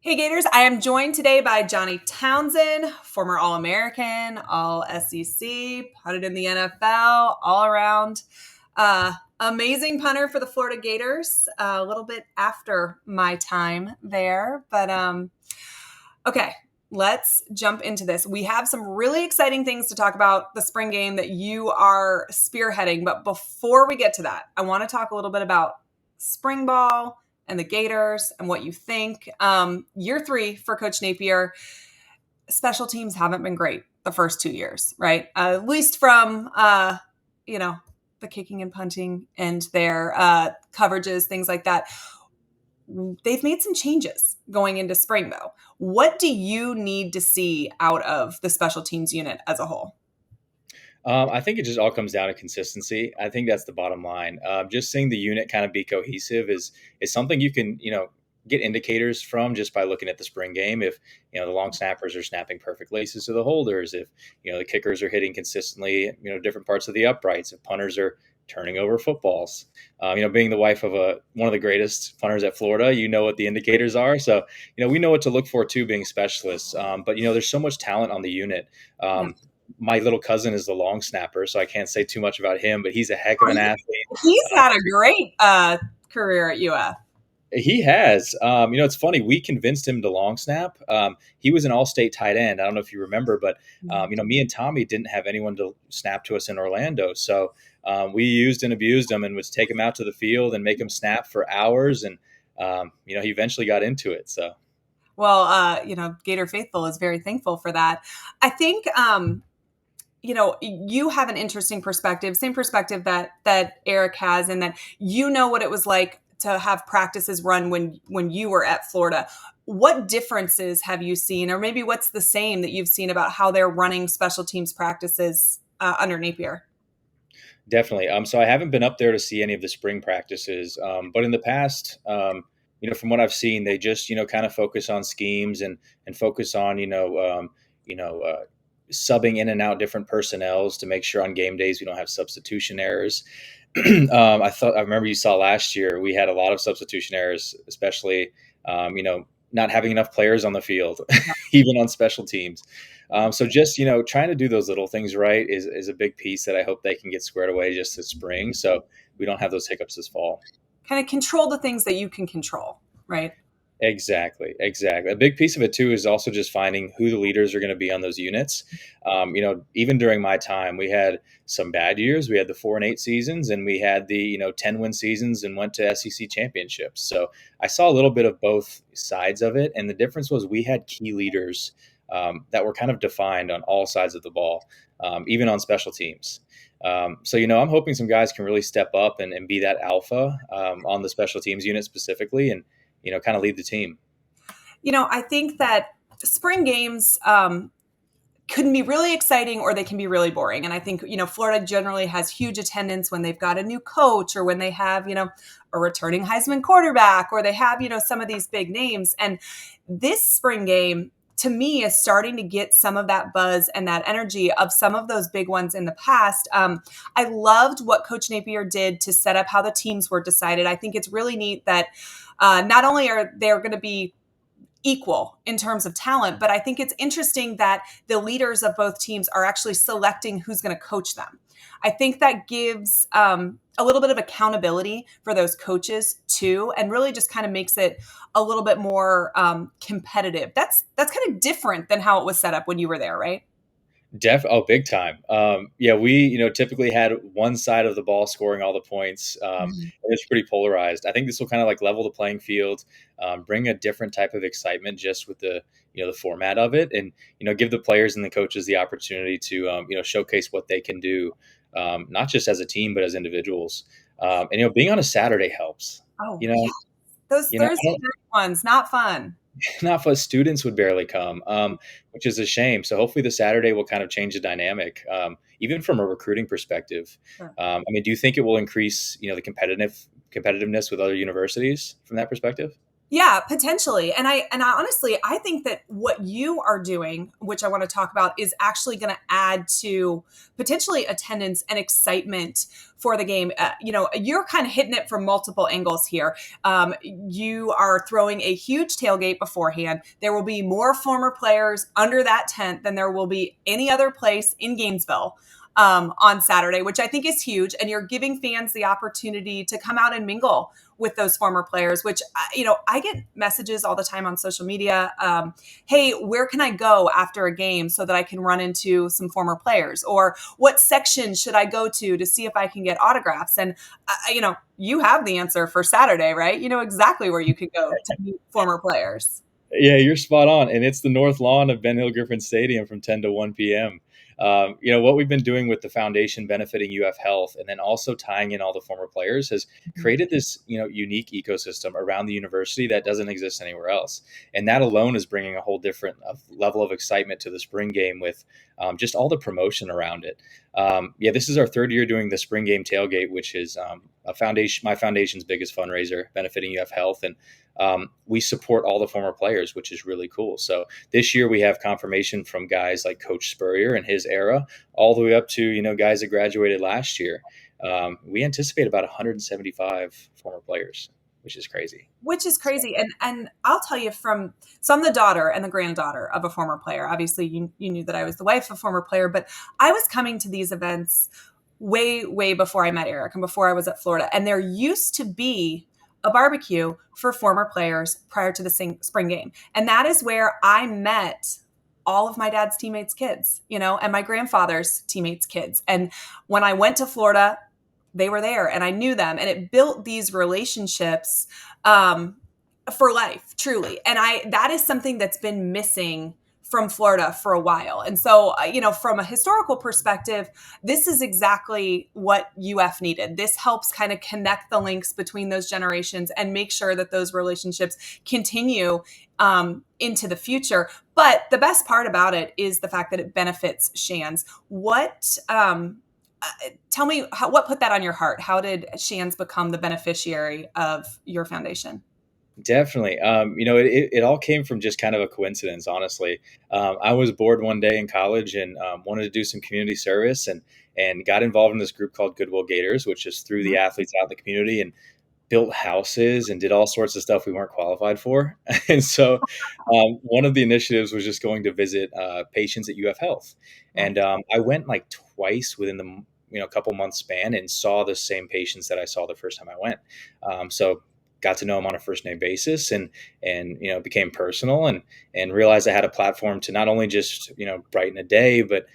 Hey Gators, I am joined today by Johnny Townsend, former All-American, All SEC, punted in the NFL, all around. Amazing punter for the Florida Gators, a little bit after my time there. Okay, let's jump into this. We have some really exciting things to talk about the spring game that you are spearheading. But before we get to that, I want to talk a little bit about spring ball and the Gators and what you think. Year 3 for Coach Napier, special teams haven't been great the first 2 years, right? At least from, the kicking and punting and their coverages, things like that. They've made some changes going into spring, though. What do you need to see out of the special teams unit as a whole? I think it just all comes down to consistency. I think that's the bottom line. Just seeing the unit kind of be cohesive is something you can get indicators from just by looking at the spring game. If the long snappers are snapping perfect laces to the holders, if the kickers are hitting consistently, different parts of the uprights, if punters are turning over footballs. Being the wife of one of the greatest punters at Florida, you know what the indicators are. So we know what to look for too, being specialists. But there's so much talent on the unit. Yeah. My little cousin is the long snapper, so I can't say too much about him, but he's a heck of an athlete. He's had a great career at UF. He has. It's funny. We convinced him to long snap. He was an all-state tight end. I don't know if you remember, but me and Tommy didn't have anyone to snap to us in Orlando, so we used and abused him and would take him out to the field and make him snap for hours. And he eventually got into it. So, Well, Gator Faithful is very thankful for that. I think you have an interesting perspective, same perspective that Eric has, and that what it was like to have practices run when you were at Florida. What differences have you seen, or maybe what's the same that you've seen about how they're running special teams practices under Napier? definitely. So I haven't been up there to see any of the spring practices, but in the past, from what I've seen, they just kind of focus on schemes and focus on subbing in and out different personnels to make sure on game days we don't have substitution errors. I remember you saw last year we had a lot of substitution errors, especially not having enough players on the field, even on special teams. So just trying to do those little things right is a big piece that I hope they can get squared away just this spring, so we don't have those hiccups this fall. Kind of control the things that you can control, right? Exactly, exactly. A big piece of it too is also just finding who the leaders are going to be on those units. Even during my time, we had some bad years. We had the 4-8 seasons, and we had the 10-win seasons, and went to SEC championships. So I saw a little bit of both sides of it, and the difference was we had key leaders that were kind of defined on all sides of the ball, even on special teams. So I'm hoping some guys can really step up and be that alpha on the special teams unit specifically, and kind of lead the team. I think that spring games can be really exciting or they can be really boring. And I think, Florida generally has huge attendance when they've got a new coach or when they have, a returning Heisman quarterback, or they have, some of these big names. And this spring game, to me, is starting to get some of that buzz and that energy of some of those big ones in the past. I loved what Coach Napier did to set up how the teams were decided. I think it's really neat that not only are they going to be equal in terms of talent, but I think it's interesting that the leaders of both teams are actually selecting who's going to coach them. I think that gives a little bit of accountability for those coaches too, and really just kind of makes it a little bit more competitive. That's kind of different than how it was set up when you were there, right? Big time. Yeah, we typically had one side of the ball scoring all the points. It's pretty polarized. I think this will kind of like level the playing field, bring a different type of excitement just with the format of it, and give the players and the coaches the opportunity to showcase what they can do, not just as a team but as individuals. And being on a Saturday helps. Oh, You yeah. know, Those you know, Thursday night ones, not fun. not for students would barely come, which is a shame. So hopefully the Saturday will kind of change the dynamic, even from a recruiting perspective. Sure. Do you think it will increase, the competitiveness with other universities from that perspective? Yeah, potentially. And I honestly, I think that what you are doing, which I want to talk about, is actually going to add to potentially attendance and excitement for the game. You're kind of hitting it from multiple angles here. You are throwing a huge tailgate beforehand. There will be more former players under that tent than there will be any other place in Gainesville on Saturday, which I think is huge. And you're giving fans the opportunity to come out and mingle with those former players, which, I get messages all the time on social media. Hey, where can I go after a game so that I can run into some former players? Or what section should I go to see if I can get autographs? And, you have the answer for Saturday, right? You know exactly where you could go to meet former players. Yeah, you're spot on, and it's the north lawn of Ben Hill Griffin Stadium from 10 to 1 p.m. What we've been doing with the foundation benefiting UF Health, and then also tying in all the former players, has created this unique ecosystem around the university that doesn't exist anywhere else, and that alone is bringing a whole different level of excitement to the spring game with just all the promotion around it. This is our third year doing the spring game tailgate, which is my foundation's biggest fundraiser benefiting UF Health, and we support all the former players, which is really cool. So this year we have confirmation from guys like Coach Spurrier and his era, all the way up to guys that graduated last year. We anticipate about 175 former players, which is crazy. Which is crazy. And I'll tell you so I'm the daughter and the granddaughter of a former player. Obviously, you knew that I was the wife of a former player, but I was coming to these events way, way before I met Eric and before I was at Florida. And there used to be a barbecue for former players prior to the spring game. And that is where I met all of my dad's teammates' kids, and my grandfather's teammates' kids. And when I went to Florida, they were there and I knew them, and it built these relationships for life, truly. And that is something that's been missing from Florida for a while. And so, from a historical perspective, this is exactly what UF needed. This helps kind of connect the links between those generations and make sure that those relationships continue into the future. But the best part about it is the fact that it benefits Shands. Tell me what put that on your heart? How did Shands become the beneficiary of your foundation? Definitely. It all came from just kind of a coincidence, honestly. I was bored one day in college and wanted to do some community service and got involved in this group called Goodwill Gators, which is threw the athletes out in the community and built houses and did all sorts of stuff we weren't qualified for. And so one of the initiatives was just going to visit patients at UF Health. And I went like twice within the couple months span and saw the same patients that I saw the first time I went. So got to know them on a first name basis and became personal and realized I had a platform to not only just brighten a day, but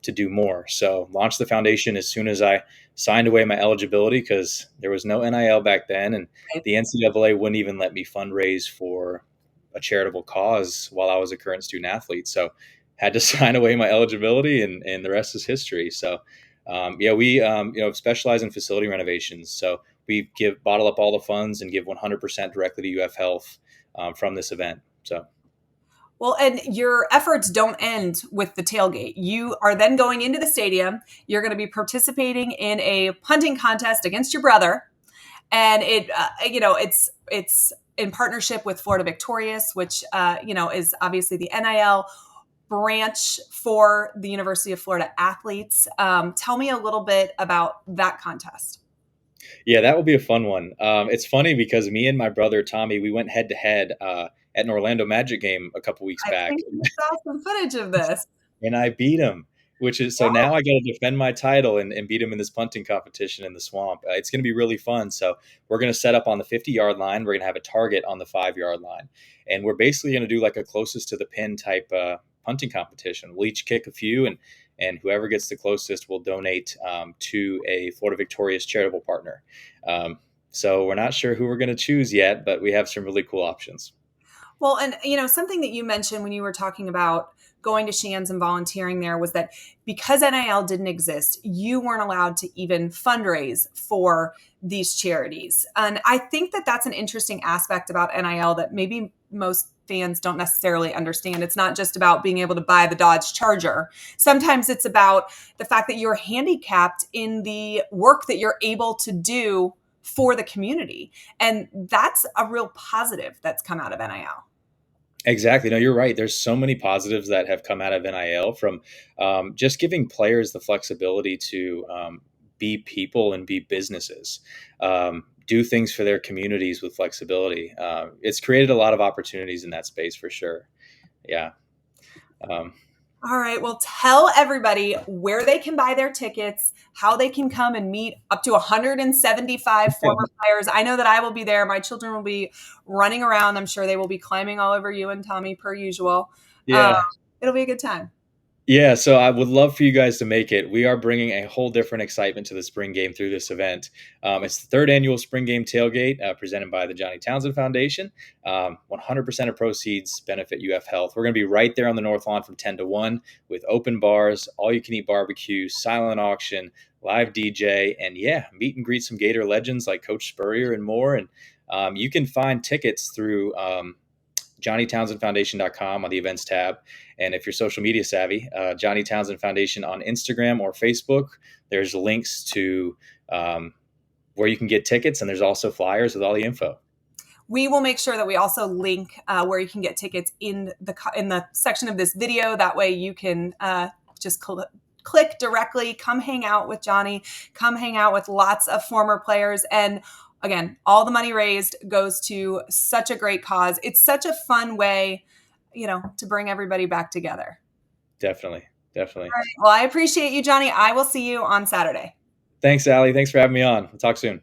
to do more. So launched the foundation as soon as I signed away my eligibility, because there was no NIL back then, and the NCAA wouldn't even let me fundraise for a charitable cause while I was a current student athlete. So had to sign away my eligibility, and the rest is history. So we specialize in facility renovations. So we bottle up all the funds and give 100% directly to UF Health from this event. So. Well, and your efforts don't end with the tailgate. You are then going into the stadium. You're going to be participating in a punting contest against your brother, and it's in partnership with Florida Victorious, which is obviously the NIL branch for the University of Florida athletes. Tell me a little bit about that contest. Yeah, that will be a fun one. It's funny because me and my brother Tommy, we went head to head at an Orlando Magic game a couple weeks back. I think you saw some footage of this. And I beat him, which is so now I got to defend my title and beat him in this punting competition in the swamp. It's going to be really fun. So we're going to set up on the 50-yard line. We're going to have a target on the 5-yard line. And we're basically going to do like a closest to the pin type punting competition. We'll each kick a few, and whoever gets the closest will donate to a Florida Victorious charitable partner. So we're not sure who we're going to choose yet, but we have some really cool options. Well, and something that you mentioned when you were talking about going to Shands and volunteering there was that because NIL didn't exist, you weren't allowed to even fundraise for these charities. And I think that that's an interesting aspect about NIL that maybe most fans don't necessarily understand. It's not just about being able to buy the Dodge Charger. Sometimes it's about the fact that you're handicapped in the work that you're able to do for the community. And that's a real positive that's come out of NIL. Exactly. No, you're right. There's so many positives that have come out of NIL from just giving players the flexibility to be people and be businesses, do things for their communities with flexibility. It's created a lot of opportunities in that space for sure. Yeah. Um, All right. Well, tell everybody where they can buy their tickets, how they can come and meet up to 175 former players. I know that I will be there. My children will be running around. I'm sure they will be climbing all over you and Tommy per usual. Um, yeah. it'll be a good time. Yeah, so I would love for you guys to make it. We are bringing a whole different excitement to the spring game through this event. It's the third annual spring game tailgate presented by the Johnny Townsend Foundation. 100% of proceeds benefit UF Health. We're going to be right there on the North Lawn from 10 to 1 with open bars, all-you-can-eat barbecue, silent auction, live DJ, and yeah, meet and greet some Gator legends like Coach Spurrier and more. And you can find tickets through JohnnyTownsendFoundation.com on the events tab. And if you're social media savvy, Johnny Townsend Foundation on Instagram or Facebook, there's links to where you can get tickets, and there's also flyers with all the info. We will make sure that we also link where you can get tickets in the section of this video. That way you can just click directly, come hang out with Johnny, come hang out with lots of former players. And again, all the money raised goes to such a great cause. It's such a fun way, to bring everybody back together. Definitely. All right. Well, I appreciate you, Johnny. I will see you on Saturday. Thanks, Allie. Thanks for having me on. We'll talk soon.